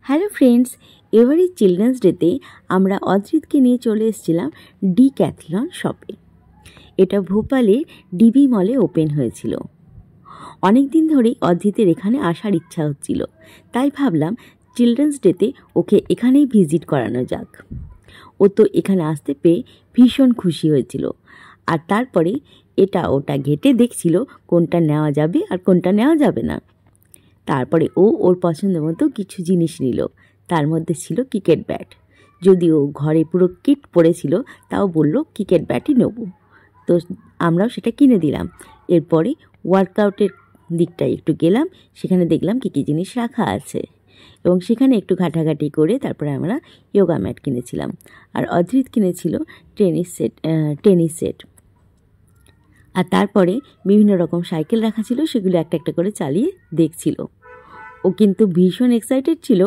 Hello friends, এবারে children's ডেতে আমরা অদ্রিতকে নিয়ে চলে এসেছিলাম ডিক্যাথলন শপে। এটা ভোপালের ডিবি মলে ওপেন হয়েছিল। অনেক দিন ধরেই অদ্রিতের এখানে আসার ইচ্ছা হচ্ছিল, তাই ভাবলাম চিলড্রেন্স ডেতে ওকে এখানেই ভিজিট করানো যাক। ও তো এখানে আসতে পেয়ে ভীষণ খুশি হয়েছিল, আর তারপরে এটা ওটা ঘেটে দেখছিল কোনটা নেওয়া যাবে আর কোনটা নেওয়া যাবে না। তারপরে ও ওর পছন্দ মতো কিছু জিনিস নিল। তার মধ্যে ছিল ক্রিকেট ব্যাট। যদিও ঘরে পুরো কিট পড়েছিল, তাও বলল ক্রিকেট ব্যাটই নেব। তো আমরাও সেটা কিনে দিলাম। এরপরে ওয়ার্কআউটের দিকটায় একটু গেলাম, সেখানে দেখলাম কী কী জিনিস রাখা আছে, এবং সেখানে একটু ঘাটাঘাটি করে তারপরে আমরা যোগা ম্যাট কিনেছিলাম। আর অদ্রিত কিনেছিল টেনিস সেট। আর তারপরে বিভিন্ন রকম সাইকেল রাখা ছিল, সেগুলো একটা একটা করে চালিয়ে দেখছিল। ও কিন্তু ভীষণ এক্সাইটেড ছিল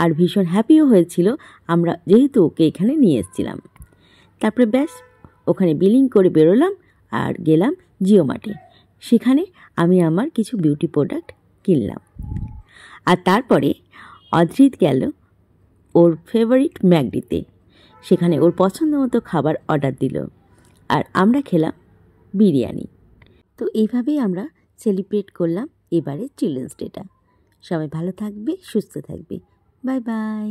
আর ভীষণ হ্যাপিও হয়েছিল আমরা যেহেতু ওকে এখানে নিয়ে এসেছিলাম। তারপরে ব্যাস ওখানে বিলিং করে বেরোলাম আর গেলাম জিও মার্টে। সেখানে আমি আমার কিছু বিউটি প্রোডাক্ট কিনলাম। আর তারপরে অদ্রিত গেল ওর ফেভারিট ম্যাকডিতে। সেখানে ওর পছন্দ মতো খাবার অর্ডার দিল, আর আমরা খেলাম বিরিয়ানি। তো এইভাবেই আমরা সেলিব্রেট করলাম এবারে চিলড্রেন্স ডেটা। সবাই ভালো থাকবে, সুস্থ থাকবে। Bye bye.